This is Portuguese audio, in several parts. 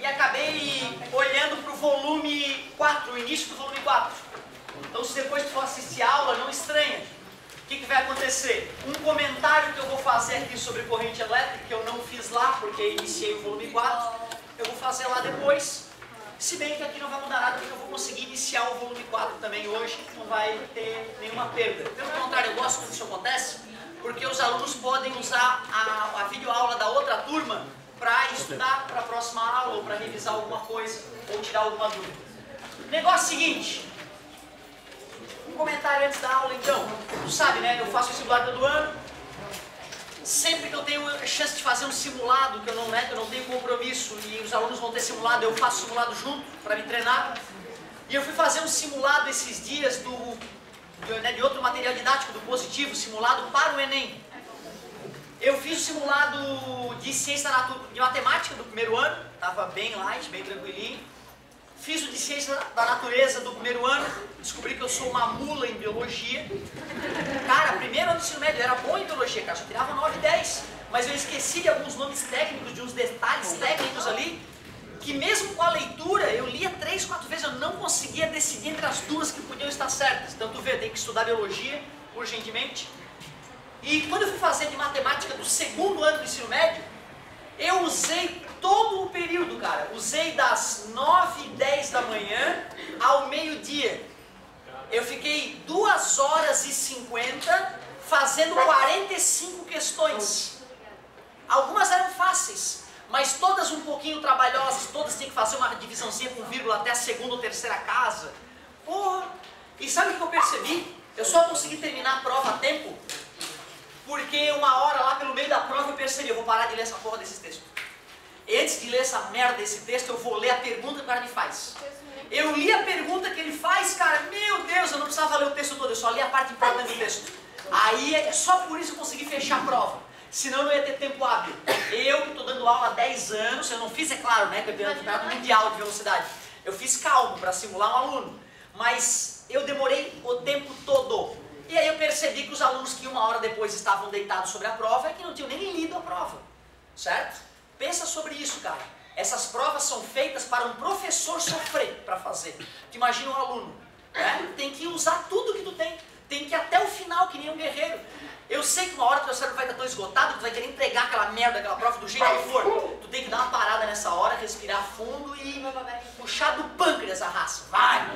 e acabei olhando para o volume 4, o início do volume 4. Então se depois tu for assistir a aula, não estranha. O que vai acontecer? Um comentário que eu vou fazer aqui sobre corrente elétrica, que eu não fiz lá, porque iniciei o volume 4, eu vou fazer lá depois. Se bem que aqui não vai mudar nada, porque eu vou conseguir iniciar o volume 4 também hoje, não vai ter nenhuma perda. Pelo contrário, eu gosto quando isso acontece, porque os alunos podem usar a videoaula da outra turma para estudar para a próxima aula, ou para revisar alguma coisa, ou tirar alguma dúvida. Negócio seguinte, um comentário antes da aula então. Tu sabe, né? Eu faço vestibular todo ano. Sempre que eu tenho a chance de fazer um simulado, que eu não tenho compromisso e os alunos vão ter simulado, eu faço simulado junto para me treinar. E eu fui fazer um simulado esses dias de outro material didático, do positivo, simulado para o Enem. Eu fiz o simulado de ciência de matemática do primeiro ano, estava bem light, bem tranquilinho. Fiz o de ciência da natureza do primeiro ano, descobri que eu sou uma mula em biologia. Cara, primeiro ano do ensino médio, eu era bom em biologia, cara, só tirava 9 e 10. Mas eu esqueci de alguns nomes técnicos, de uns detalhes técnicos ali, que mesmo com a leitura, eu lia 3, 4 vezes, eu não conseguia decidir entre as duas que podiam estar certas. Então tu vê, tem que estudar biologia, urgentemente. E quando eu fui fazer de matemática do segundo ano do ensino médio, eu usei todo o período, cara. Usei das 9 e 10 da manhã ao meio-dia. Eu fiquei 2 horas e 50 fazendo 45 questões. Algumas eram fáceis, mas todas um pouquinho trabalhosas. Todas tinham que fazer uma divisãozinha com vírgula até a segunda ou terceira casa. Porra! E sabe o que eu percebi? Eu só consegui terminar a prova a tempo porque uma hora lá pelo meio da prova eu percebi, eu vou parar de ler essa porra desses textos. E antes de ler essa merda desse texto, eu vou ler a pergunta que o cara me faz. Eu li a pergunta que ele faz, cara, meu Deus, eu não precisava ler o texto todo, eu só li a parte importante do texto. Aí, só por isso eu consegui fechar a prova. Senão eu não ia ter tempo hábil. Eu que estou dando aula há 10 anos, eu não fiz, é claro, né, campeonato mundial de velocidade. Eu fiz calmo para simular um aluno. Mas eu demorei o tempo todo. E aí eu percebi que os alunos que 1 hora depois estavam deitados sobre a prova é que não tinham nem lido a prova. Certo? Pensa sobre isso, cara. Essas provas são feitas para um professor sofrer para fazer. Tu imagina um aluno, né? Tem que usar tudo que tu tem. Tem que ir até o final, que nem um guerreiro. Eu sei que uma hora teu cérebro vai estar tão esgotado que tu vai querer entregar aquela merda, aquela prova do jeito que for. Tu tem que dar uma parada nessa hora, respirar fundo e puxar do pâncreas a raça. Vai!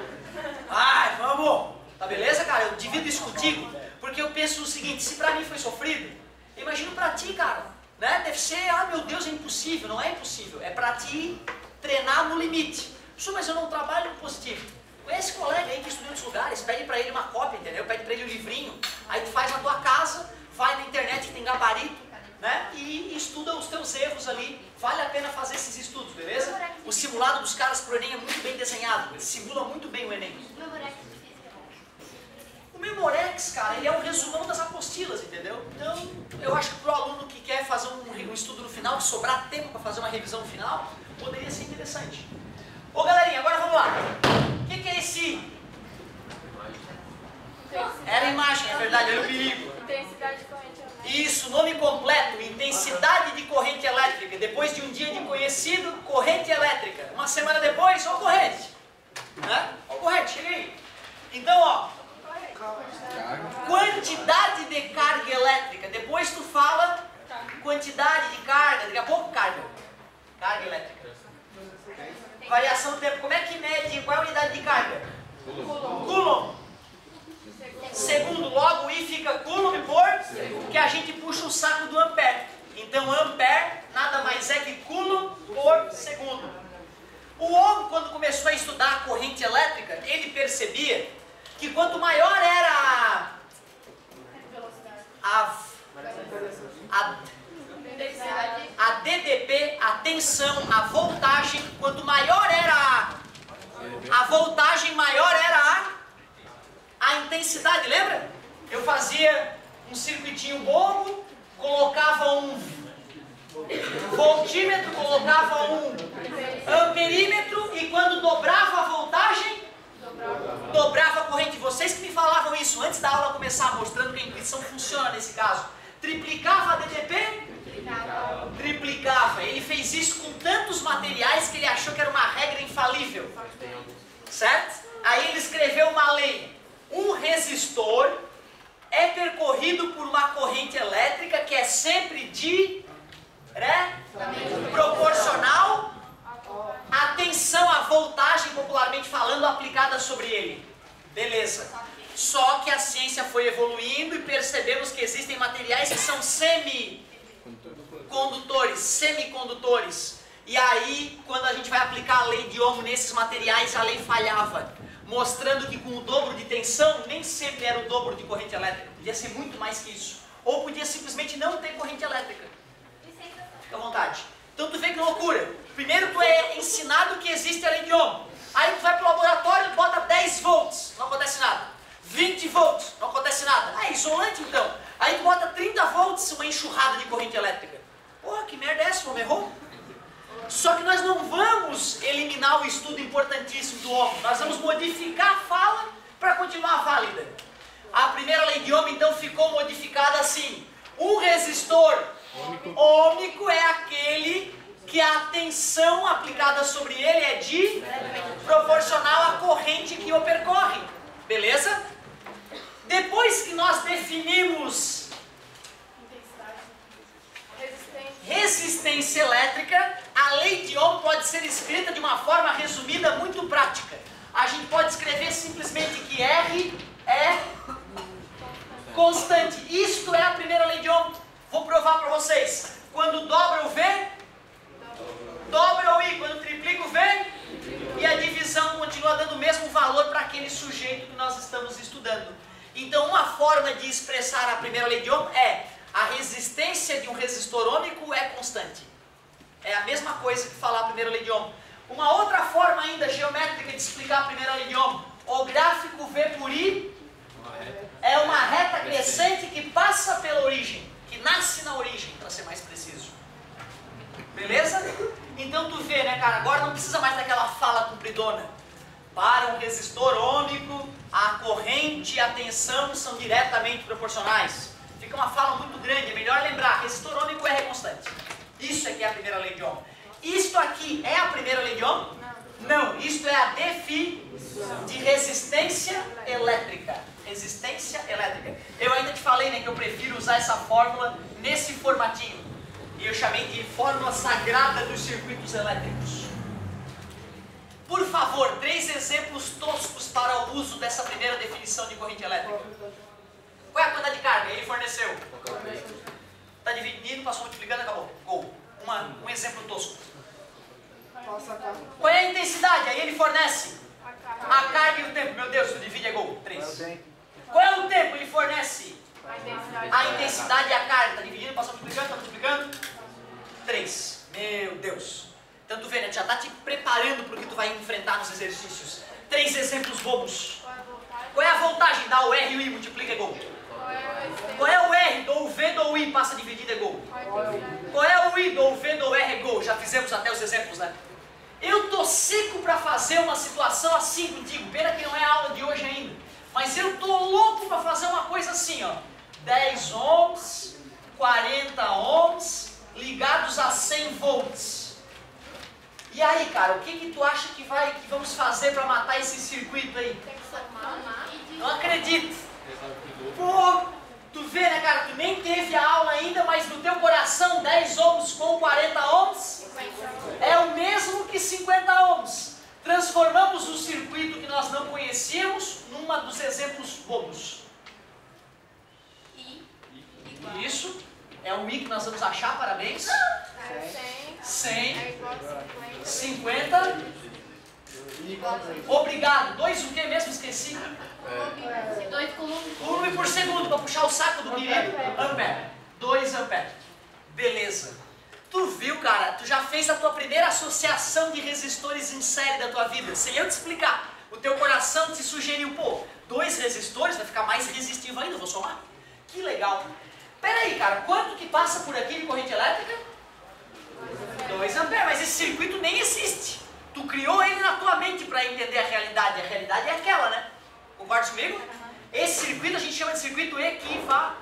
Vai, vamos! Tá beleza, cara? Eu divido isso contigo, porque eu penso o seguinte, se pra mim foi sofrido, imagino pra ti, cara, né? Deve ser, ah meu Deus, é impossível. Não é impossível, é pra ti treinar no limite. Mas eu não trabalho no positivo. Conhece colega aí que estuda em outros lugares, pede pra ele uma cópia, entendeu? Pede pra ele um livrinho, aí tu faz na tua casa, vai na internet que tem gabarito, né? E estuda os teus erros ali. Vale a pena fazer esses estudos, beleza? O simulado dos caras pro Enem é muito bem desenhado, ele simula muito bem o Enem. O Memorex, cara, ele é o resumão das apostilas, entendeu? Então, eu acho que para o aluno que quer fazer um estudo no final, que sobrar tempo para fazer uma revisão no final, poderia ser interessante. Ô, galerinha, agora vamos lá. O que é esse? Era a imagem, é verdade, era o perigo. Intensidade de corrente elétrica. Isso, nome completo, intensidade de corrente elétrica. Depois de um dia de conhecido, corrente elétrica. Uma semana depois, ó corrente. Né? Ó corrente, chega aí. Então, ó. Quantidade de carga elétrica. Depois tu fala quantidade de carga, daqui a pouco carga. Carga elétrica. Variação do tempo. Como é que mede? Qual é a unidade de carga? Coulomb. Segundo, logo I fica Coulomb por que a gente puxa o saco do ampere. Então ampere nada mais é que Coulomb por segundo. O Ohm, quando começou a estudar a corrente elétrica, ele percebia que quanto maior era a DDP, a tensão, a voltagem, quanto maior era a voltagem, maior era a intensidade, lembra? Eu fazia um circuitinho bobo, colocava um voltímetro, colocava um amperímetro e quando dobrava a voltagem, dobrava a corrente. Vocês que me falavam isso antes da aula começar, mostrando que a intuição funciona nesse caso. Triplicava a DDP, Triplicava. Ele fez isso com tantos materiais que ele achou que era uma regra infalível. Certo? Aí ele escreveu uma lei. Um resistor é percorrido por uma corrente elétrica que é sempre proporcional à tensão, à voltagem, popularmente falando, aplicada sobre ele. Beleza. Só que a ciência foi evoluindo e percebemos que existem materiais que são semicondutores. E aí, quando a gente vai aplicar a lei de Ohm nesses materiais, a lei falhava, mostrando que com o dobro de tensão, nem sempre era o dobro de corrente elétrica. Podia ser muito mais que isso. Ou podia simplesmente não ter corrente elétrica. Fica à vontade. Então tu vê que loucura. Primeiro tu é ensinado que existe a lei de Ohm. Aí tu vai pro laboratório e bota 10 volts, não acontece nada. 20 volts, não acontece nada. Ah, é isolante então. Aí tu bota 30 volts, uma enxurrada de corrente elétrica. Porra, que merda é essa, o homem errou? Só que nós não vamos eliminar o estudo importantíssimo do Ohm. Nós vamos modificar a fala para continuar válida. A primeira lei de Ohm então ficou modificada assim. Um resistor ôhmico é aquele que a tensão aplicada sobre ele é proporcional à corrente que o percorre. Beleza? Depois que nós definimos resistência elétrica, a lei de Ohm pode ser escrita de uma forma resumida muito prática. A gente pode escrever simplesmente que R é constante. Isto é a primeira lei de Ohm. Vou provar para vocês. Quando dobra o V, dobra o I. Quando triplica o V, e a divisão continua dando o mesmo valor para aquele sujeito que nós estamos estudando. Então, uma forma de expressar a primeira lei de Ohm é: a resistência de um resistor ôhmico é constante. É a mesma coisa que falar a primeira lei de Ohm. Uma outra forma ainda geométrica de explicar a primeira lei de Ohm: o gráfico V por I é uma reta crescente que passa pela origem, que nasce na origem, para ser mais preciso. Beleza? Então tu vê, né, cara, agora não precisa mais daquela fala compridona. Para um resistor ôhmico, a corrente e a tensão são diretamente proporcionais. Fica uma fala muito grande, é melhor lembrar, resistor ôhmico é constante. Isso aqui é a primeira lei de Ohm. Isto aqui é a primeira lei de Ohm? Não, isto é a definição de resistência elétrica. Resistência elétrica. Eu ainda te falei, né, que eu prefiro usar essa fórmula nesse formatinho. E eu chamei de fórmula sagrada dos circuitos elétricos. Por favor, 3 exemplos toscos para o uso dessa primeira definição de corrente elétrica. Qual é a quantidade de carga? Ele forneceu. Está dividindo, passou multiplicando, acabou. Gol. Um exemplo tosco. Qual é a intensidade? Aí ele fornece a carga e o tempo. Meu Deus, tu divide é gol. 3. Qual é o tempo? Ele fornece a intensidade e a carga. Está dividindo, passou multiplicando, está multiplicando. 3. Meu Deus. Então tu vê, né? Tu já está te preparando para o que tu vai enfrentar nos exercícios. 3 exemplos bobos. Qual é a voltagem? Dá o R e o I, multiplica é gol. Qual é o R? Dou o V, dou o I, passa dividido é gol. Qual é o I? Dou o V, dou o R é gol. Já fizemos até os exemplos, né? Eu tô seco para fazer uma situação assim contigo. Pena que não é a aula de hoje ainda. Mas eu tô louco para fazer uma coisa assim, ó. 10 ohms, 40 ohms, ligados a 100 volts. E aí, cara, o que tu acha que vamos fazer para matar esse circuito aí? Não acredito. Pô, tu vê, né, cara, tu nem teve a aula ainda, mas no teu coração 10 ohms com 40 ohms é o mesmo que 50 ohms. Transformamos um circuito que nós não conhecíamos numa dos exemplos bobos. Isso é o I que nós vamos achar, parabéns. 100, 50. Obrigado. 2 o que mesmo? Esqueci. 2 coulombs. Coulomb por segundo, para puxar o saco do querido. Ampere. 2 ampere. Beleza. Tu viu, cara? Tu já fez a tua primeira associação de resistores em série da tua vida. Sem eu te explicar. O teu coração te sugeriu, pô, 2 resistores vai ficar mais resistivo ainda, vou somar. Que legal. Pera aí, cara, quanto que passa por aqui de corrente elétrica? 2 amperes, mas esse circuito nem existe. Tu criou ele na tua mente para entender a realidade. A realidade é aquela, né? Concorda comigo? Esse circuito a gente chama de circuito equivalente.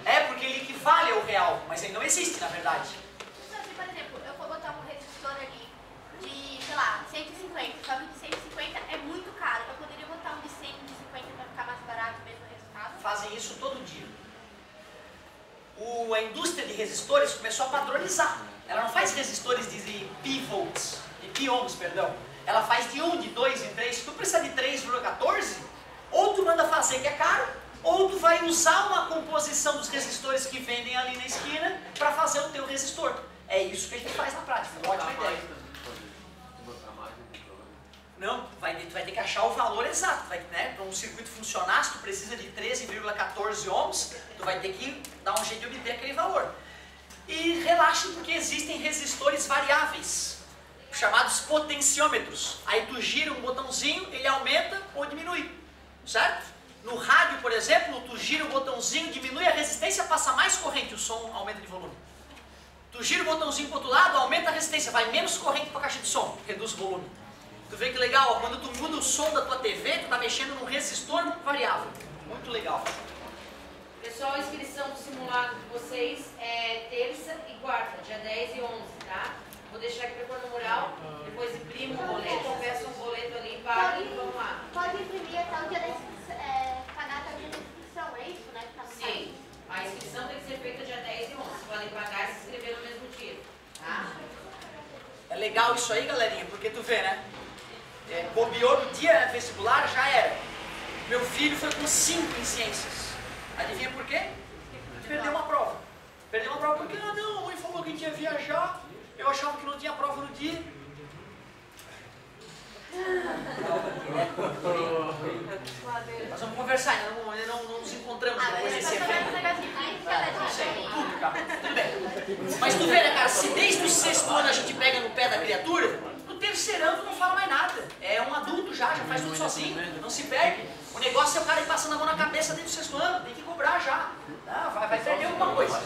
É porque ele equivale ao real, mas ele não existe na verdade. Então, se, por exemplo, eu for botar um resistor ali de, sei lá, 150, só que de 150 é muito caro. Eu poderia botar um de 100, de 50 para ficar mais barato o mesmo resultado? Fazem isso todo dia. A indústria de resistores começou a padronizar. Ela não faz resistores de p-volts, de p-ohms, perdão. Ela faz de 1, de 2, de 3. Se tu precisar de 3,14, ou tu manda fazer que é caro, ou tu vai usar uma composição dos resistores que vendem ali na esquina para fazer o teu resistor. É isso que a gente faz na prática. Ótima ideia. Não, tu vai ter que achar o valor exato. Né? Para um circuito funcionar, se tu precisa de 13,14 ohms, tu vai ter que dar um jeito de obter aquele valor. E relaxe porque existem resistores variáveis, chamados potenciômetros. Aí tu gira um botãozinho, ele aumenta ou diminui, certo? No rádio, por exemplo, tu gira o botãozinho, diminui a resistência, passa mais corrente, o som aumenta de volume. Tu gira o botãozinho para o outro lado, aumenta a resistência, vai menos corrente para a caixa de som, reduz o volume. Tu vê que legal, ó, quando tu muda o som da tua TV, tu tá mexendo num resistor variável. Muito legal. Pessoal, a inscrição do simulado de vocês é terça e quarta, dia 10 e 11, tá? Vou deixar aqui para pôr no mural, depois imprimo o boleto, peço um boleto ali, pago e vamos lá. Pode imprimir até o dia da inscrição, pagar até o dia da inscrição, é isso, né? Sim, a inscrição tem que ser feita dia 10 e 11, podem pagar e se inscrever no mesmo dia, tá? É legal isso aí, galerinha, porque tu vê, né? Bobeou no dia vestibular, já era. Meu filho foi com 5 em ciências. Adivinha por quê? Perdeu uma prova. Perdeu uma prova porque, não, a mãe falou que a gente ia viajar, eu achava que não tinha prova no dia. Nós vamos conversar, ainda não nos encontramos depois desse evento. Não sei, tudo, cara. Tudo bem. Mas tu vê, né, cara, se desde o 6º ano a gente pega no pé da criatura, no 3º ano tu não fala mais nada. É um adulto já faz tudo sozinho, não se perde. O negócio é o cara ir passando a mão na cabeça desde o 6º ano, tem que cobrar já. Vai perder alguma coisa.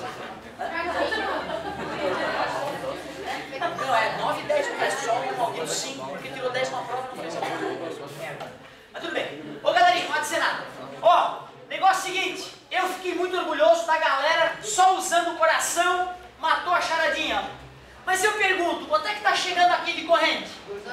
Não, é 9 e 10 no resto, só um alguém 5, porque tirou 10 numa prova e não fez a prova. Mas tudo bem. Ô galerinha, não vai dizer nada. Ó, negócio seguinte, eu fiquei muito orgulhoso da galera só usando o coração, matou a charadinha. Mas eu pergunto, quanto é que tá chegando aqui de corrente? 2.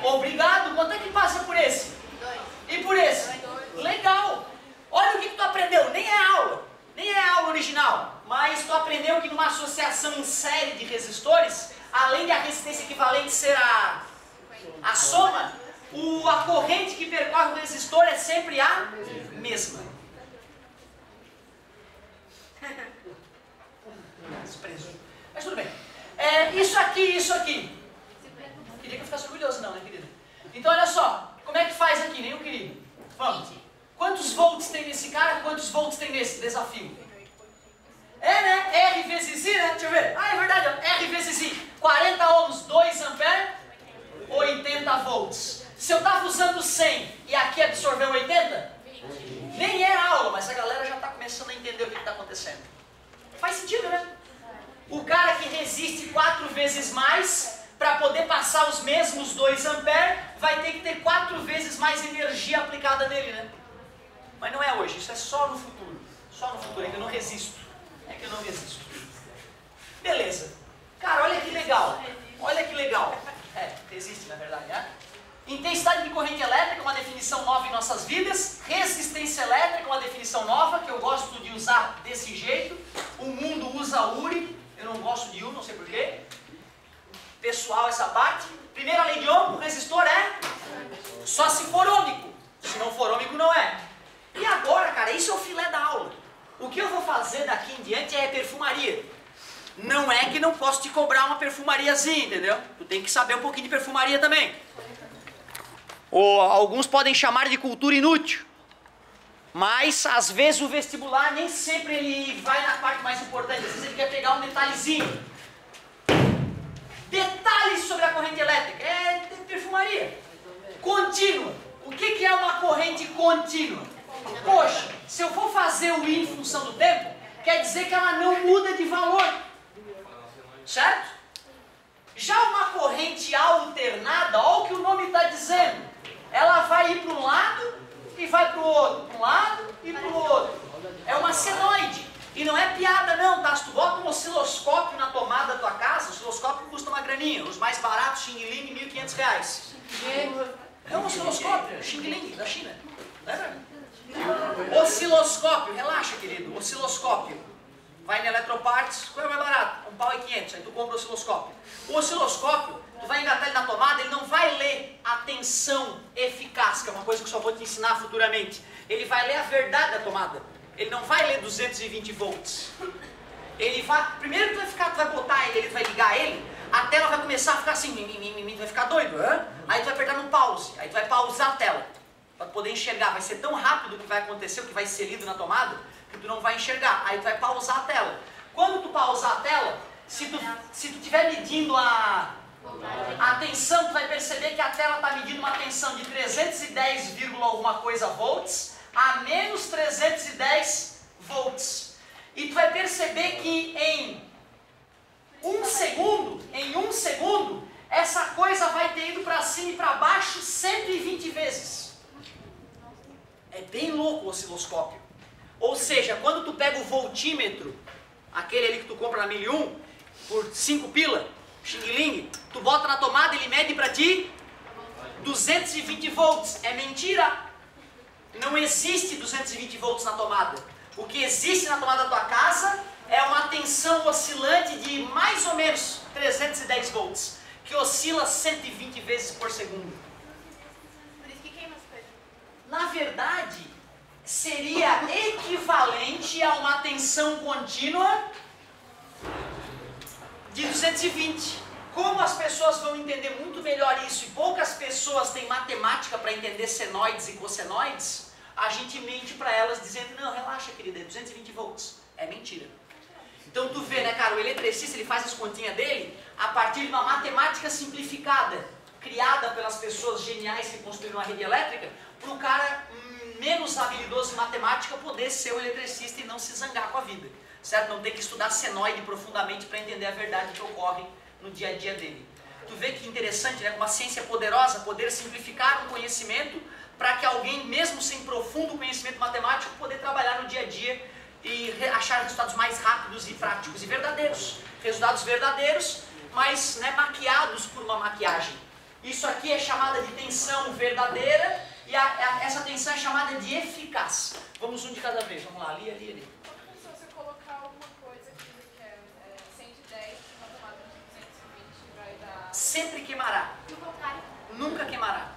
Obrigado, quanto é que passa por esse? 2. E por esse? 2. Legal! Olha o que tu aprendeu, nem é aula, nem é aula original, mas tu aprendeu que numa associação em série de resistores, além da resistência equivalente ser a soma, a corrente que percorre o resistor é sempre a mesma. Desprezo. Mas tudo bem. Isso aqui. Não queria que eu ficasse orgulhoso não, né, querido? Então olha só, como é que faz aqui, né, querido? Vamos. Quantos volts tem nesse cara? Quantos volts tem nesse desafio? Né? R vezes I, né? Deixa eu ver. É verdade, ó. R vezes I. 40 ohms, 2 amperes, 80 volts. Se eu estava usando 100 e aqui absorveu 80, nem é aula, mas a galera já está começando a entender o que está acontecendo. Faz sentido, né? O cara que resiste 4 vezes mais, para poder passar os mesmos 2 amperes, vai ter que ter 4 vezes mais energia aplicada nele, né? Mas não é hoje, isso é só no futuro. Só no futuro, é que eu não resisto. É que eu não resisto. Beleza. Cara, olha que legal. Olha que legal. Resiste na verdade, né? Intensidade de corrente elétrica, uma definição nova em nossas vidas. Resistência elétrica, uma definição nova, que eu gosto de usar desse jeito. O mundo usa URI, eu não gosto de U, não sei porquê. Pessoal, essa parte. Primeira lei de Ohm, o resistor é só se for ômico. Se não for ômico, não é. E agora, cara, isso é o filé da aula. O que eu vou fazer daqui em diante é perfumaria. Não é que não posso te cobrar uma perfumariazinha, entendeu? Tu tem que saber um pouquinho de perfumaria também. Ou alguns podem chamar de cultura inútil. Mas, às vezes, o vestibular nem sempre ele vai na parte mais importante. Às vezes ele quer pegar um detalhezinho. Detalhes sobre a corrente elétrica. É perfumaria. Contínua. O que é uma corrente contínua? Poxa, se eu for fazer o I em função do tempo, quer dizer que ela não muda de valor. Certo? Já uma corrente alternada, olha o que o nome está dizendo. Ela vai ir para um lado e vai para o outro. Para um lado e para o outro. É uma senoide. E R$500. É um osciloscópio, Xing Ling, da China. Lembra? Osciloscópio, relaxa, querido. Osciloscópio. Vai na Eletroparts, qual é o mais barato? R$1,500. Aí tu compra o osciloscópio. O osciloscópio, tu vai engatar ele na tomada, ele não vai ler a tensão eficaz, que é uma coisa que eu só vou te ensinar futuramente. Ele vai ler a verdade da tomada. Ele não vai ler 220 volts. Ele vai, primeiro tu vai botar ele, tu vai ligar ele, a tela vai começar a ficar assim, tu vai ficar doido, hein? Aí tu vai apertar no pause, aí tu vai pausar a tela, para poder enxergar. Vai ser tão rápido o que vai acontecer, o que vai ser lido na tomada, que tu não vai enxergar. Aí tu vai pausar a tela. Quando tu pausar a tela, se tu estiver medindo a tensão, tu vai perceber que a tela está medindo uma tensão de 310, alguma coisa volts a menos 310 volts. E tu vai perceber que em um segundo, essa coisa vai ter ido para cima e para baixo 120 vezes. É bem louco o osciloscópio. Ou seja, quando tu pega o voltímetro, aquele ali que tu compra na 1001, por 5 pila, Xing Ling, tu bota na tomada, ele mede para ti 220 volts. É mentira! Não existe 220 volts na tomada. O que existe na tomada da tua casa é uma tensão oscilante de mais ou menos 310 volts, que oscila 120 vezes por segundo. Por isso que queima as coisas. Na verdade, seria equivalente a uma tensão contínua de 220. Como as pessoas vão entender muito melhor isso e poucas pessoas têm matemática para entender senoides e cossenoides, a gente mente para elas dizendo, não, relaxa querida, é 220 volts. É mentira. Então tu vê, né, cara, o eletricista ele faz as continhas dele a partir de uma matemática simplificada, criada pelas pessoas geniais que construíram a rede elétrica, para o cara menos habilidoso em matemática poder ser um eletricista e não se zangar com a vida, certo? Não tem que estudar senoide profundamente para entender a verdade que ocorre no dia a dia dele. Tu vê que interessante, né? Uma ciência poderosa poder simplificar um conhecimento para que alguém, mesmo sem profundo conhecimento matemático, poder trabalhar no dia a dia e achar resultados mais rápidos e práticos e verdadeiros. Resultados verdadeiros, mas né, maquiados por uma maquiagem. Isso aqui é chamada de tensão verdadeira e essa tensão é chamada de eficaz. Vamos um de cada vez. Vamos lá, ali. Se você colocar alguma coisa que é 110 na tomada de 220, vai dar... Sempre queimará. No contrário. Nunca queimará.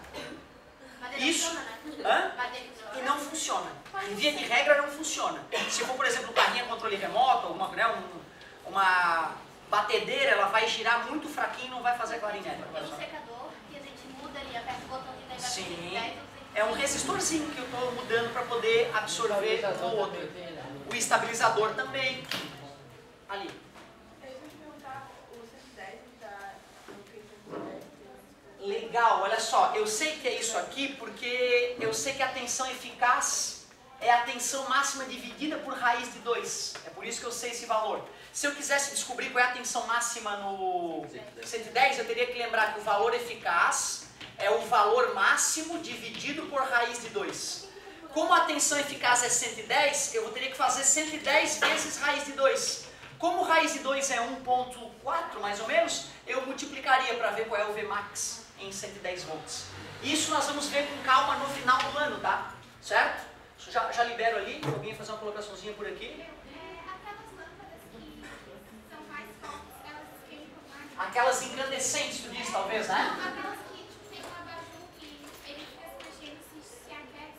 Mas ele Isso. funciona, né? Hã? Mas ele funciona. E não funciona. Em via de regra não funciona. Se for, por exemplo, um carrinho a controle remoto, uma batedeira, ela vai girar muito fraquinho e não vai fazer clarinete. Tem um secador que a gente muda ali, aperta o botãozinho da Sim. É um resistorzinho que eu estou mudando para poder absorver o outro. O estabilizador também. Ali. Eu ia perguntar, o 110 dá no que 110? Legal, olha só, eu sei que é isso aqui porque eu sei que a tensão eficaz é a tensão máxima dividida por raiz de 2. É por isso que eu sei esse valor. Se eu quisesse descobrir qual é a tensão máxima no 110, eu teria que lembrar que o valor eficaz é o valor máximo dividido por raiz de 2. Como a tensão eficaz é 110, eu teria que fazer 110 vezes raiz de 2. Como raiz de 2 é 1.4 mais ou menos, eu multiplicaria para ver qual é o Vmax em 110 volts. Isso nós vamos ver com calma no final do ano, tá? Certo? Já libero ali, alguém fazer uma colocaçãozinha por aqui. Aquelas lâmpadas que são mais fortes, elas queimam mais. Aquelas incandescentes, tu diz, talvez, né? Não, aquelas que tem um abajur e ele fica se mexendo, se aquece.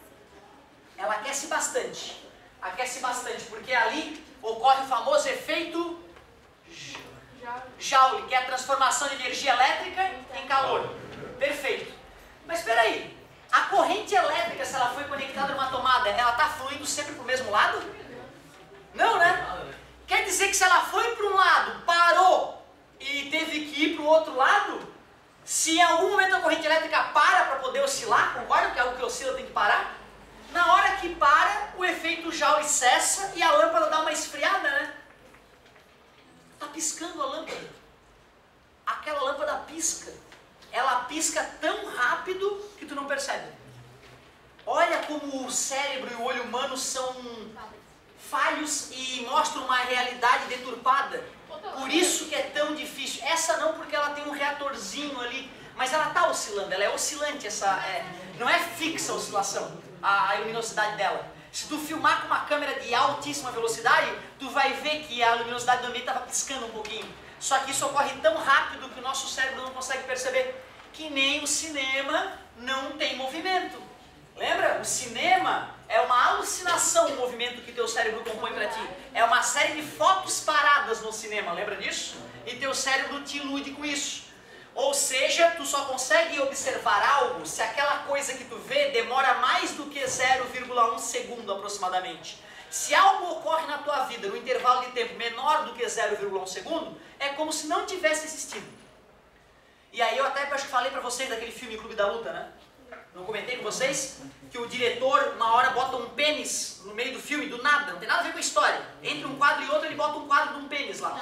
Ela aquece bastante. Aquece bastante, porque ali ocorre o famoso efeito Joule, que é a transformação de energia elétrica em calor. Perfeito. Mas espera aí, a corrente elétrica, se ela foi conectada numa tomada, ela está fluindo sempre para o mesmo lado? Não, né? Quer dizer que se ela foi para um lado, parou e teve que ir para o outro lado, se em algum momento a corrente elétrica para poder oscilar, concorda que algo que oscila tem que parar? Na hora que para, o efeito Joule cessa e a lâmpada dá uma esfriada, né? Está piscando a lâmpada. Aquela lâmpada pisca. Ela pisca tão rápido que tu não percebe. Olha como o cérebro e o olho humano são falhos e mostram uma realidade deturpada. Por isso que é tão difícil. Essa não, porque ela tem um reatorzinho ali, mas ela está oscilando, ela é oscilante, não é fixa a oscilação, a luminosidade dela. Se tu filmar com uma câmera de altíssima velocidade, tu vai ver que a luminosidade do ambiente estava piscando um pouquinho. Só que isso ocorre tão rápido que o nosso cérebro não consegue perceber. Que nem o cinema não tem movimento. Lembra? O cinema é uma alucinação, o movimento que teu cérebro compõe para ti. É uma série de fotos paradas no cinema, lembra disso? E teu cérebro te ilude com isso. Ou seja, tu só consegue observar algo se aquela coisa que tu vê demora mais do que 0,1 segundo aproximadamente. Se algo ocorre na tua vida no intervalo de tempo menor do que 0,1 segundo, é como se não tivesse existido. E aí eu até acho que falei pra vocês daquele filme Clube da Luta, né? Não comentei com vocês? Que o diretor, uma hora, bota um pênis no meio do filme, do nada, não tem nada a ver com a história. Entre um quadro e outro, ele bota um quadro de um pênis lá.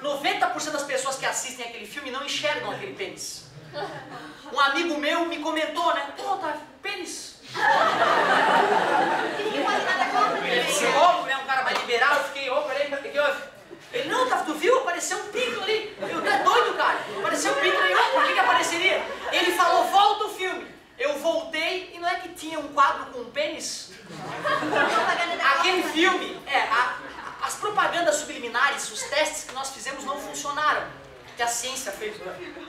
90% das pessoas que assistem aquele filme não enxergam aquele pênis. Um amigo meu me comentou, né? Pô, tá, pênis. Ele é psicólogo, né? Um cara mais liberal. Eu fiquei, peraí, o que houve? Ele, não, tu viu? Apareceu um pinto ali. Eu, tu é doido, cara? Apareceu um pinto ali. Por que apareceria? Ele falou, volta o filme. Eu voltei e não é que tinha um quadro com um pênis? Aquele filme, as propagandas subliminares, os testes que nós fizemos não funcionaram. Que a ciência fez.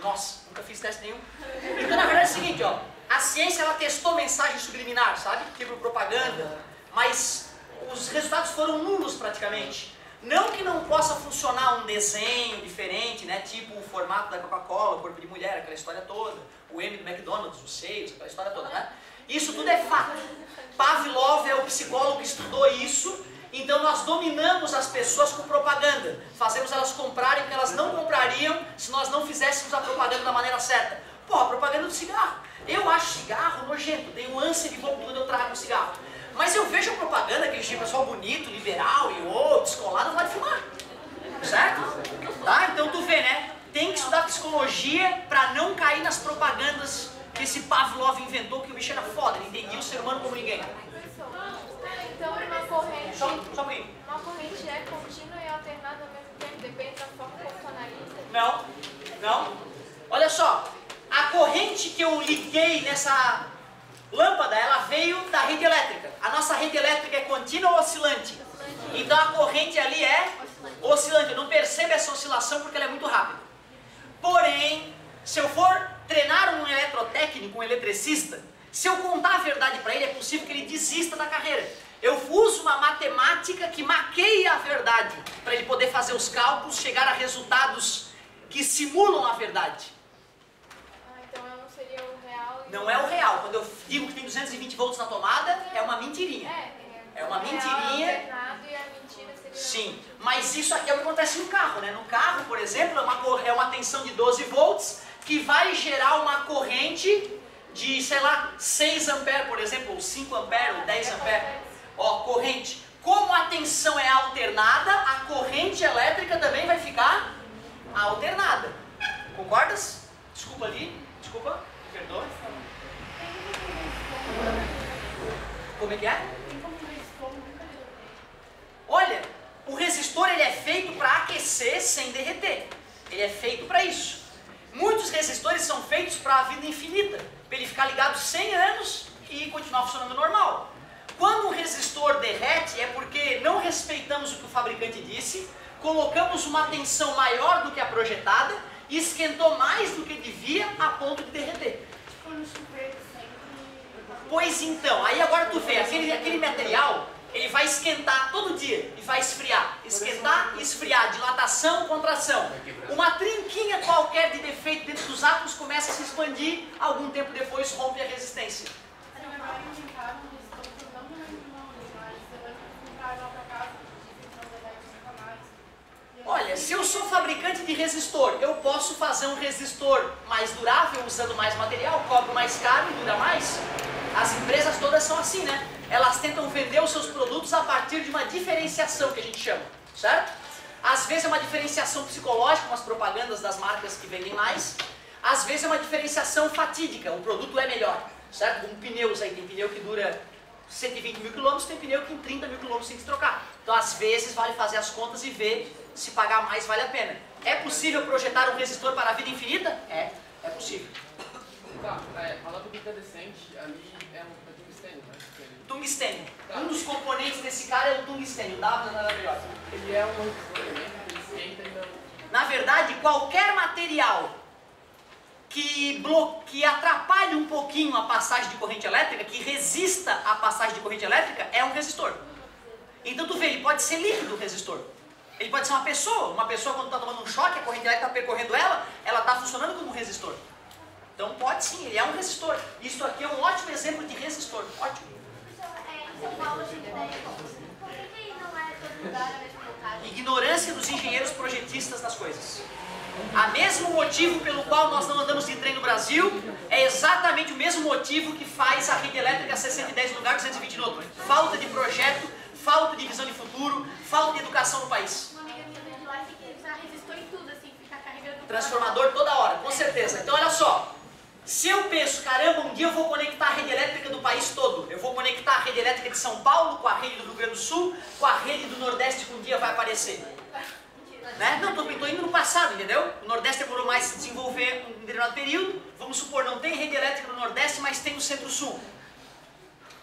Nossa, nunca fiz teste nenhum. Então, na verdade, é o seguinte, ó. A ciência, ela testou mensagem subliminar, sabe? Tipo propaganda. Mas os resultados foram nulos, praticamente. Não que não possa funcionar um desenho diferente, né? Tipo o formato da Coca-Cola, o corpo de mulher, aquela história toda. O M do McDonald's, os seios, aquela história toda, né? Isso tudo é fato. Pavlov é o psicólogo que estudou isso. Então nós dominamos as pessoas com propaganda. Fazemos elas comprarem o que elas não comprariam se nós não fizéssemos a propaganda da maneira certa. Pô, a propaganda do cigarro. Eu acho cigarro nojento, tenho ânsia de boca quando eu trago um cigarro. Mas eu vejo a propaganda, aquele tipo pessoal bonito, liberal e descolado, vai fumar. Certo? Tá? Então tu vê, né? Tem que estudar psicologia para não cair nas propagandas que esse Pavlov inventou, que o bicho era foda, ele entendia o ser humano como ninguém. Então uma corrente, Só um pouquinho. uma corrente é contínua e alternada ao mesmo tempo, depende da forma como tu analisa? Não. Olha só, a corrente que eu liguei nessa lâmpada, ela veio da rede elétrica. A nossa rede elétrica é contínua ou oscilante? Então a corrente ali é oscilante. Eu não percebo essa oscilação porque ela é muito rápida. Porém, se eu for treinar um eletrotécnico, um eletricista, se eu contar a verdade para ele, é possível que ele desista da carreira. Eu uso uma matemática que maqueia a verdade, para ele poder fazer os cálculos, chegar a resultados que simulam a verdade. Então não seria o real? Não é o real. Quando eu digo que tem 220 volts na tomada, é uma mentirinha. É uma mentirinha. E a mentira seria... Sim, mas isso aqui é o que acontece no carro, né? No carro, por exemplo, é uma tensão de 12 volts que vai gerar uma corrente de, sei lá, 6 amperes, por exemplo, ou 5 amperes, ou 10 amperes. Ó, corrente. Como a tensão é alternada, a corrente elétrica também vai ficar alternada. Concordas? Desculpa ali. Desculpa. Me perdoe. Como é que é? Olha, o resistor ele é feito para aquecer sem derreter. Ele é feito para isso. Muitos resistores são feitos para a vida infinita, para ele ficar ligado 100 anos e continuar funcionando normal. Quando um resistor derrete é porque não respeitamos o que o fabricante disse, colocamos uma tensão maior do que a projetada e esquentou mais do que devia a ponto de derreter. Pois então, aí agora tu vê, aquele material, ele vai esquentar todo dia e vai esfriar. Esquentar e esfriar, dilatação, contração. Uma trinquinha qualquer de defeito dentro dos átomos começa a se expandir, algum tempo depois rompe a resistência. Olha, se eu sou fabricante de resistor, eu posso fazer um resistor mais durável, usando mais material, cobro mais caro e dura mais. As empresas todas são assim, né? Elas tentam vender os seus produtos a partir de uma diferenciação, que a gente chama, certo? Às vezes é uma diferenciação psicológica, com as propagandas das marcas que vendem mais. Às vezes é uma diferenciação fatídica, o produto é melhor, certo? Como pneus aí, tem pneu que dura 120 mil quilômetros, tem pneu que em 30 mil quilômetros tem que trocar. Então às vezes vale fazer as contas e ver se pagar mais vale a pena. É possível projetar um resistor para a vida infinita? É. É possível. Tá, a lâmpada incandescente ali é tungstênio, né? Tungstênio. Um dos componentes desse cara é o tungstênio, o W nada melhor. Ele é um resistor também, ele esquenta e não... Na verdade, qualquer material que atrapalhe um pouquinho a passagem de corrente elétrica, que resista à passagem de corrente elétrica, é um resistor. Então tu vê, ele pode ser líquido o resistor. Ele pode ser uma pessoa quando está tomando um choque, a corrente elétrica está percorrendo ela está funcionando como um resistor. Então pode sim, ele é um resistor. Isso aqui é um ótimo exemplo de resistor, ótimo. Em São Paulo, a gente tem por que não é todo lugar a mesma voltagem? Ignorância dos engenheiros projetistas das coisas. O mesmo motivo pelo qual nós não andamos de trem no Brasil é exatamente o mesmo motivo que faz a rede elétrica ser 110 no lugar, 220 no outro. Falta de projeto, falta de visão de futuro, falta de educação no país. Uma amiga minha de lá tem que usar resistor em tudo, assim, ficar carregando... Transformador toda hora, com certeza. Então olha só, se eu penso, caramba, um dia eu vou conectar a rede elétrica do país todo, eu vou conectar a rede elétrica de São Paulo com a rede do Rio Grande do Sul, com a rede do Nordeste que um dia vai aparecer. Né? Não, estou indo no passado, entendeu? O Nordeste demorou mais a se desenvolver em um determinado período. Vamos supor, não tem rede elétrica no Nordeste, mas tem no Centro-Sul.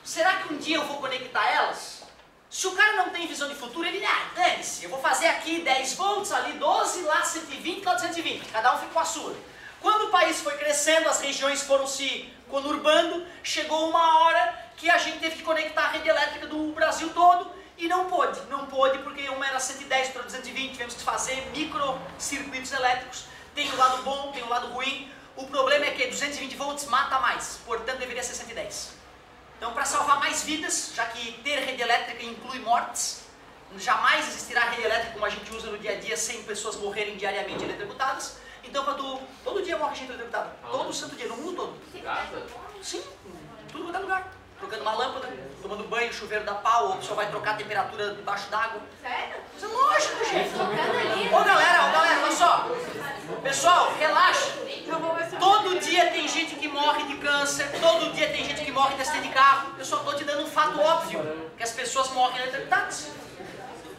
Será que um dia eu vou conectar elas? Se o cara não tem visão de futuro, ele, dane-se, eu vou fazer aqui 10 volts, ali 12, lá 120, lá 220. Cada um fica com a sua. Quando o país foi crescendo, as regiões foram se conurbando, chegou uma hora que a gente teve que conectar a rede elétrica do Brasil todo. E não pôde porque uma era 110, outra 220, tivemos que fazer microcircuitos elétricos. Tem o lado bom, tem o lado ruim. O problema é que 220 volts mata mais, portanto deveria ser 110. Então, para salvar mais vidas, já que ter rede elétrica inclui mortes, jamais existirá rede elétrica como a gente usa no dia a dia sem pessoas morrerem diariamente eletrocutadas. Então, todo dia morre gente eletrocutada, todo santo dia, no mundo todo. Sim, em tudo quanto é lugar. Trocando uma lâmpada, tomando banho, chuveiro da pau, ou a pessoa vai trocar a temperatura debaixo d'água. Sério? Isso é lógico, gente. Ô galera, olha só. Pessoal, relaxa. Todo dia tem gente que morre de câncer, todo dia tem gente que morre de acidente de carro. Eu só estou te dando um fato óbvio, que as pessoas morrem eletrocutadas.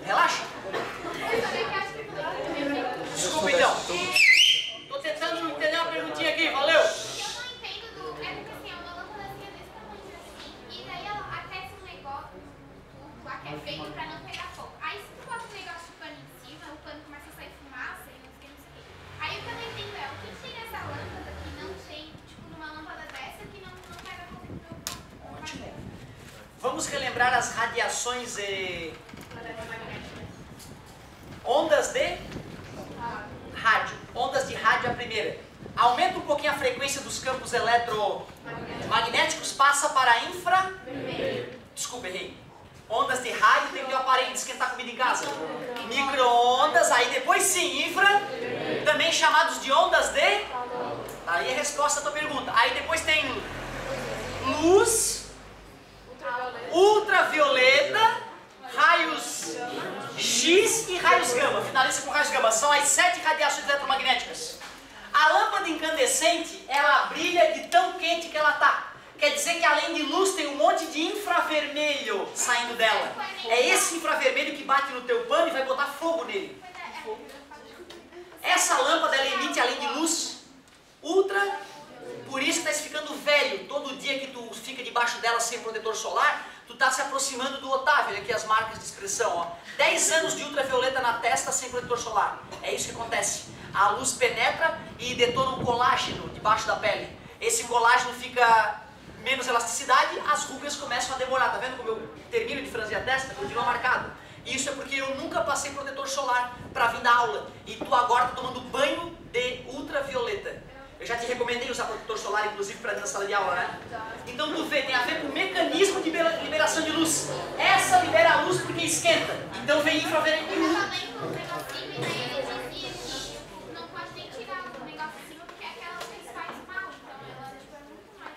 Relaxa. Desculpa então. Estou tentando entender uma perguntinha aqui, valeu? É feito pra não pegar fogo. Aí se tu bota um negócio de pano em cima, o pano começa a sair fumaça e não sei o que. Aí o que eu não entendo é, o que seria essa lâmpada que não tem, tipo, numa lâmpada dessa que não pega fogo no meu corpo? Ótimo. Vamos relembrar as radiações ondas de rádio. Ondas de rádio é a primeira. Aumenta um pouquinho a frequência dos campos eletromagnéticos, passa para infra... Desculpa, errei. Ondas de rádio, tem que ter o aparelho de esquentar comida em casa. Micro-ondas, aí depois sim, infra, também chamados de ondas de... Aí a resposta da tua pergunta. Aí depois tem luz, ultravioleta, raios X e raios gama. Finaliza com raios gama. São as 7 radiações eletromagnéticas. A lâmpada incandescente, ela brilha de tão quente que ela está. Quer dizer que além de luz tem um monte de infravermelho saindo dela. É esse infravermelho que bate no teu pano e vai botar fogo nele. Essa lâmpada ela emite além de luz ultra, por isso está se ficando velho. Todo dia que tu fica debaixo dela sem protetor solar, tu está se aproximando do Otávio, aqui as marcas de expressão. Ó. 10 anos de ultravioleta na testa sem protetor solar. É isso que acontece. A luz penetra e detona um colágeno debaixo da pele. Esse colágeno fica... menos elasticidade, as rugas começam a demorar. Tá vendo como eu termino de franzir a testa? Continua marcado. Isso é porque eu nunca passei protetor solar para vir dar aula. E tu agora tá tomando banho de ultravioleta. Eu já te recomendei usar protetor solar, inclusive, para ir na sala de aula, né? Então tu vê, tem a ver com o mecanismo de liberação de luz. Essa libera a luz porque esquenta. Então vem infravermelho. Eu tava lendo um negocinho e daí ele dizia que não pode nem tirar o negócio de cima porque aquela luz faz mal. Então ela é muito mais...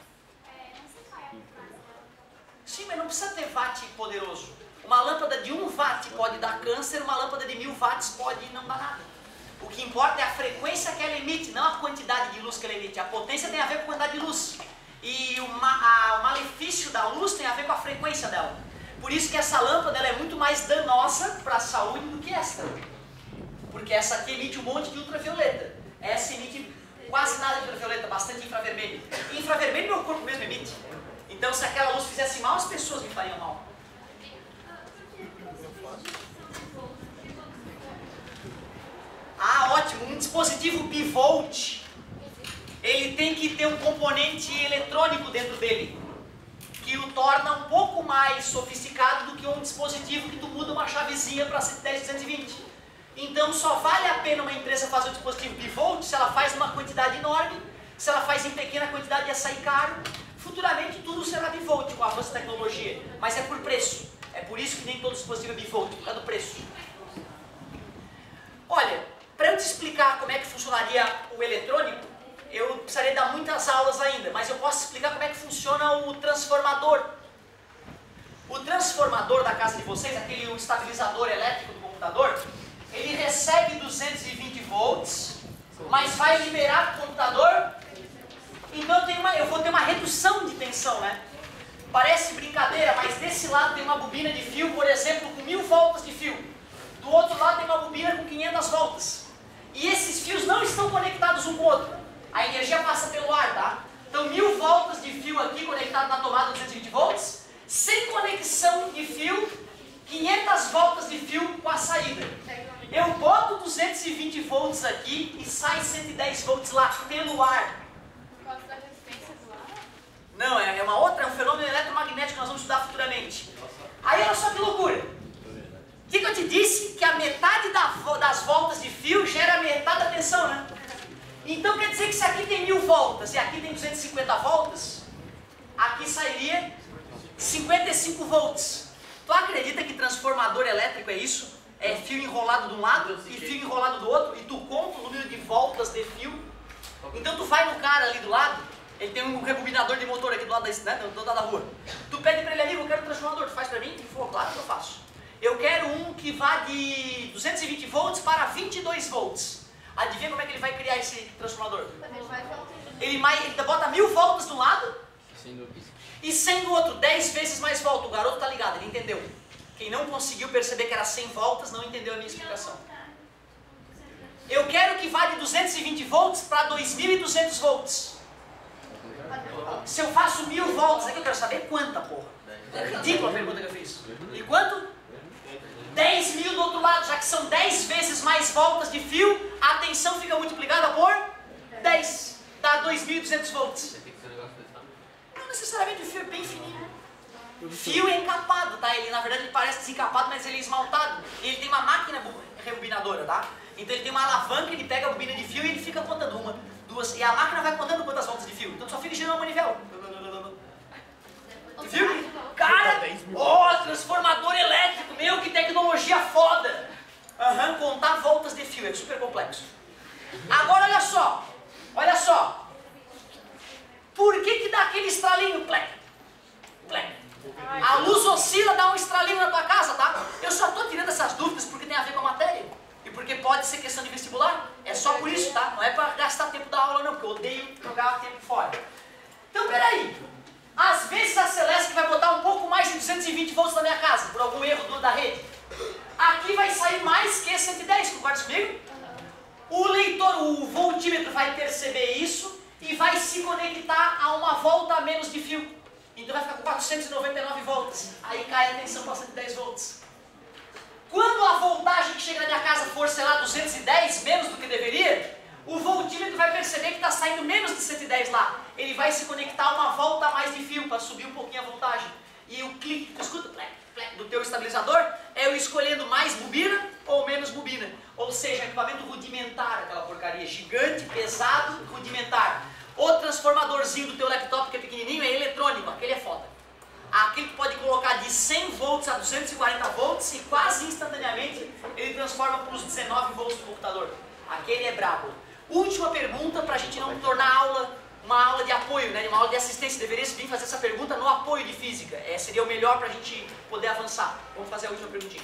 não sei qual é a frase. Sim, mas não precisa ter watt poderoso. Uma lâmpada de 1 watt pode dar câncer, uma lâmpada de 1000 watts pode não dar nada. O que importa é a frequência que ela emite, não a quantidade de luz que ela emite. A potência tem a ver com a quantidade de luz. E o malefício da luz tem a ver com a frequência dela. Por isso que essa lâmpada ela é muito mais danosa para a saúde do que esta. Porque essa aqui emite um monte de ultravioleta. Essa emite quase nada de ultravioleta, bastante infravermelho. Infravermelho meu corpo mesmo emite. Então se aquela luz fizesse mal, as pessoas me fariam mal. Ah, ótimo. Um dispositivo bivolt, ele tem que ter um componente eletrônico dentro dele, que o torna um pouco mais sofisticado do que um dispositivo que tu muda uma chavezinha para 110, 220. Então só vale a pena uma empresa fazer um dispositivo bivolt se ela faz uma quantidade enorme, se ela faz em pequena quantidade ia sair caro. Futuramente tudo será bivolt com o avanço da tecnologia, mas é por preço. É por isso que nem todo dispositivo é bivolt, por causa do preço. Olha, para eu te explicar como é que funcionaria o eletrônico, eu precisaria dar muitas aulas ainda, mas eu posso explicar como é que funciona o transformador. O transformador da casa de vocês, aquele estabilizador elétrico do computador, ele recebe 220 volts, mas vai liberar para o computador, então eu vou ter uma redução de tensão, né? Parece brincadeira, mas desse lado tem uma bobina de fio, por exemplo, com 1000 voltas de fio. Do outro lado tem uma bobina com 500 voltas. E esses fios não estão conectados um com o outro. A energia passa pelo ar, tá? Então 1000 voltas de fio aqui conectado na tomada 220 volts, sem conexão de fio, 500 voltas de fio com a saída. Eu boto 220 volts aqui e sai 110 volts lá pelo ar. Por causa da resistência do ar? Não, é um fenômeno eletromagnético que nós vamos estudar futuramente. Aí olha só que loucura. O que eu te disse? Que a metade das voltas de fio gera metade da tensão, né? Então quer dizer que se aqui tem 1000 voltas e aqui tem 250 voltas, aqui sairia 55 volts. Tu acredita que transformador elétrico é isso? É fio enrolado de um lado e fio enrolado do outro, e tu conta o número de voltas de fio. Então tu vai no cara ali do lado, ele tem um rebobinador de motor aqui do lado da rua. Tu pede pra ele, amigo, eu quero um transformador, tu faz pra mim? Ele falou, claro que eu faço. Eu quero um que vá de 220 volts para 22 volts. Adivinha como é que ele vai criar esse transformador? Ele bota 1000 voltas de um lado e 100 do outro, 10 vezes mais volta. O garoto tá ligado, ele entendeu. Quem não conseguiu perceber que era 100 voltas não entendeu a minha explicação. Eu quero que vá de 220 volts para 2200 volts. Se eu faço 1000 volts aqui, eu quero saber quanta, porra. É ridícula a pergunta que eu fiz. E quanto? 10.000 do outro lado, já que são 10 vezes mais voltas de fio, a tensão fica multiplicada por 10, dá 2200 volts. Não necessariamente o fio é bem fininho. Fio é encapado, tá? Ele na verdade ele parece desencapado, mas ele é esmaltado. E ele tem uma máquina rebobinadora, tá? Então ele tem uma alavanca, ele pega a bobina de fio e ele fica contando 1, 2, e a máquina vai contando quantas voltas de fio. Então só fica girando uma manivela. Viu? Cara, transformador elétrico, meu, que tecnologia foda! Contar voltas de fio, é super complexo. Agora olha só. Por que dá aquele estralinho? Plec, plec. A luz oscila, dá um estralinho na tua casa, tá? Eu só tô tirando essas dúvidas porque tem a ver com a matéria. E porque pode ser questão de vestibular. É só por isso, tá? Não é pra gastar tempo da aula não, porque eu odeio jogar tempo fora. Então, peraí. Às vezes a Celeste vai botar um pouco mais de 220 volts na minha casa, por algum erro da rede. Aqui vai sair mais que 110, concorda comigo? O leitor, o voltímetro vai perceber isso e vai se conectar a uma volta a menos de fio. Então vai ficar com 499 volts. Aí cai a tensão para 110 volts. Quando a voltagem que chega na minha casa for, sei lá, 210, menos do que deveria, o voltímetro vai perceber que está saindo menos de 110 lá. Ele vai se conectar a uma volta a mais de fio para subir um pouquinho a voltagem. E o clique que tu escuta, plec, plec, do teu estabilizador, é eu escolhendo mais bobina ou menos bobina. Ou seja, equipamento rudimentar, aquela porcaria gigante, pesado, rudimentar. O transformadorzinho do teu laptop que é pequenininho é eletrônico, aquele é foda. Aquele que pode colocar de 100 volts a 240 volts e quase instantaneamente ele transforma para os 19 volts do computador. Aquele é brabo. Última pergunta para a gente não tornar a aula uma aula de apoio, né? Uma aula de assistência. Deveria vir fazer essa pergunta no apoio de física. Seria o melhor para a gente poder avançar. Vamos fazer a última perguntinha.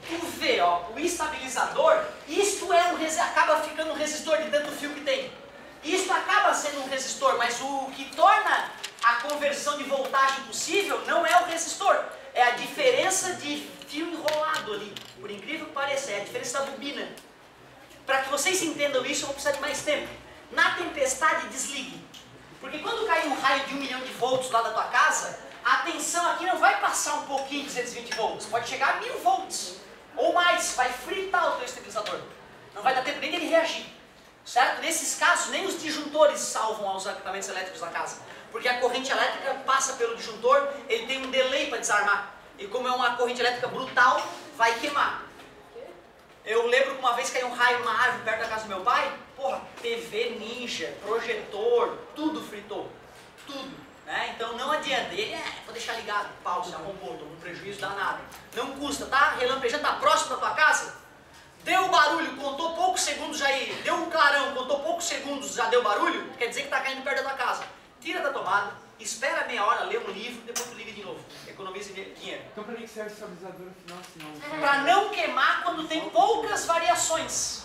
Tu vê, ó, o estabilizador, isto acaba ficando um resistor de tanto fio que tem. Isto acaba sendo um resistor, mas o que torna a conversão de voltagem possível não é o resistor, é a diferença de fio enrolado ali. Por incrível que pareça, é a diferença da bobina. Para que vocês entendam isso, eu vou precisar de mais tempo. Na tempestade, desligue. Porque quando cair um raio de 1 milhão de volts lá da tua casa, a tensão aqui não vai passar um pouquinho de 220 volts, pode chegar a 1000 volts. Ou mais, vai fritar o teu estabilizador. Não vai dar tempo nem dele reagir. Certo? Nesses casos, nem os disjuntores salvam os equipamentos elétricos da casa. Porque a corrente elétrica passa pelo disjuntor, ele tem um delay para desarmar. E como é uma corrente elétrica brutal, vai queimar. Eu lembro que uma vez caiu um raio numa árvore perto da casa do meu pai, porra, TV ninja, projetor, tudo fritou. Tudo. Né? Então não adianta. Ele, vou deixar ligado, pau, se arrombou, tô com um prejuízo danado. Não custa, tá? Relampejando, tá próximo da tua casa? Deu barulho, contou poucos segundos já aí. Deu um clarão, contou poucos segundos, já deu barulho, quer dizer que tá caindo perto da tua casa. Tira da tomada, espera meia hora, lê um livro, depois tu liga de novo. Economiza dinheiro. Então para que serve o estabilizador afinal, senão... Para não queimar quando tem poucas variações.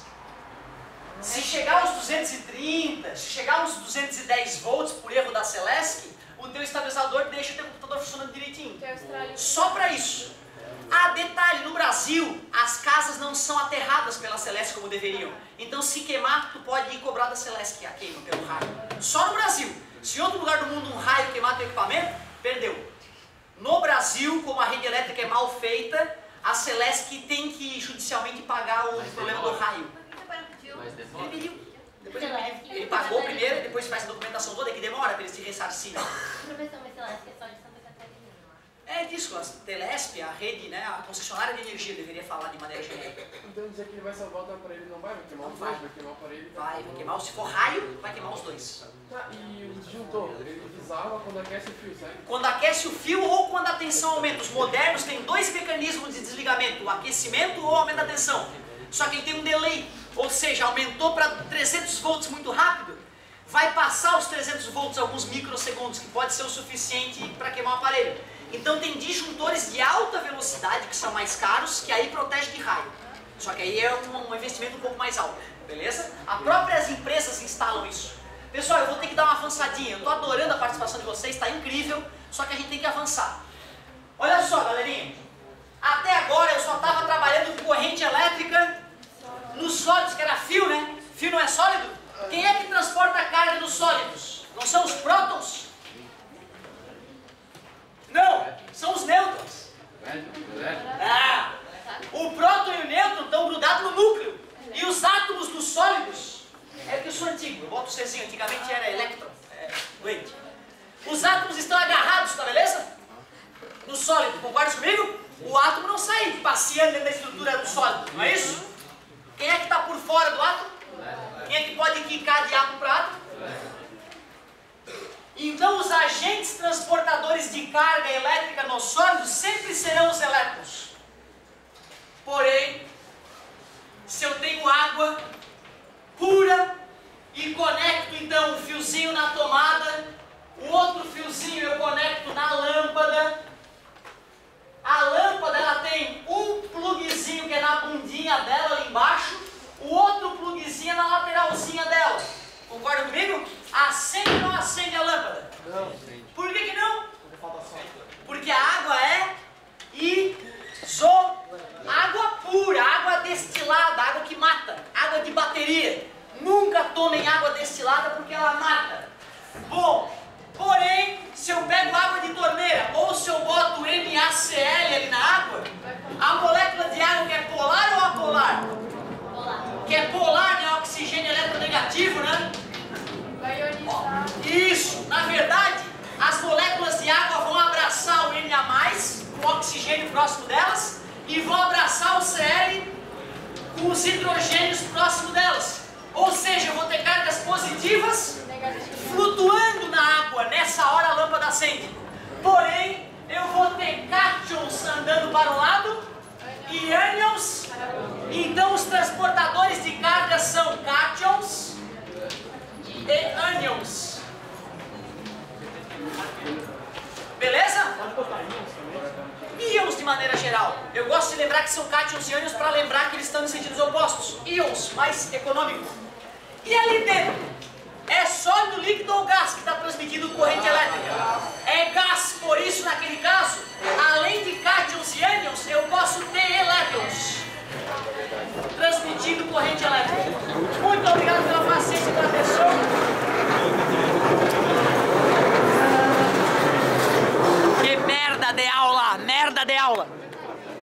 Se chegar aos 230, se chegar aos 210 volts por erro da Celesc, o teu estabilizador deixa o teu computador funcionando direitinho. Só para isso. Ah, detalhe, no Brasil, as casas não são aterradas pela Celesc como deveriam. Então se queimar, tu pode ir cobrar da Celesc a queima pelo raio. Só no Brasil. Se em outro lugar do mundo um raio queimar teu equipamento, perdeu. No Brasil, como a rede elétrica é mal feita, a Celesc tem que judicialmente pagar o problema do raio. Ele pediu. Depois ele pagou primeiro, depois faz a documentação toda, que demora para eles se ressarcirem. Professor, mas Celesc é só de Santa Catarina, lá. É disso, a Telesp, a rede, né, a concessionária de energia, deveria falar de maneira genérica. Então dizer que ele vai salvar o teu aparelho não vai queimar os dois, vai queimar o aparelho. Vai queimar, se for raio, vai queimar os dois. Tá, e o disjuntor, ele desarma quando aquece o fio, certo? Quando aquece o fio ou quando a tensão aumenta. Os modernos têm dois mecanismos de desligamento, o aquecimento ou o aumento da tensão. Só que ele tem um delay, ou seja, aumentou para 300 volts muito rápido, vai passar os 300 volts alguns microsegundos, que pode ser o suficiente para queimar o aparelho. Então tem disjuntores de alta velocidade, que são mais caros, que aí protege de raio. Só que aí é um investimento um pouco mais alto, beleza? As próprias empresas instalam isso. Pessoal, eu vou ter que dar uma avançadinha. Eu estou adorando a participação de vocês, está incrível, só que a gente tem que avançar. Olha só, galerinha. Até agora eu só estava trabalhando com corrente elétrica nos sólidos, que era fio, né? Fio não é sólido? Quem é que transporta a carga dos sólidos? Não são os prótons? Não, são os nêutrons. Ah, o próton e o nêutron estão grudados no núcleo. E os átomos dos sólidos, é que eu sou antigo, eu boto o Czinho, antigamente era elétron, doente. Os átomos estão agarrados, tá beleza? No sólido, concorda comigo? O átomo não sai passeando dentro da estrutura do sólido, não é isso? Quem é que está por fora do átomo? Quem é que pode quicar de átomo para átomo? Então os agentes transportadores de carga elétrica no sólido sempre serão os elétrons. Porém, se eu tenho água pura e conecto então um fiozinho na tomada, o outro fiozinho eu conecto na lâmpada. A lâmpada ela tem um pluguezinho que é na bundinha dela ali embaixo, o outro pluguezinho é na lateralzinha dela. Concorda comigo? Acende ou não acende a lâmpada? Não. Por que não? Porque falta sal. Porque a água é água pura, água destilada, água que mata, água de bateria. Nunca tomem água destilada porque ela mata. Bom, porém, se eu pego água de torneira ou se eu boto NaCl ali na água, a molécula de água que é polar ou apolar? Polar. Que é polar, né? Oxigênio eletronegativo, né? Vai ionizar. Isso, na verdade, as moléculas de água vão abraçar o Na+, o oxigênio próximo delas, e vão abraçar o Cl com os hidrogênios próximo delas. Ou seja, eu vou ter cargas positivas flutuando na água. Nessa hora a lâmpada acende. Porém, eu vou ter cátions andando para o lado e ânions. Então os transportadores de carga são cátions e ânions. Beleza? Íons de maneira geral. Eu gosto de lembrar que são cátions e ânions para lembrar que eles estão em sentidos opostos. Íons, mais econômico. E ali dentro, é sólido, líquido ou gás que está transmitindo corrente elétrica?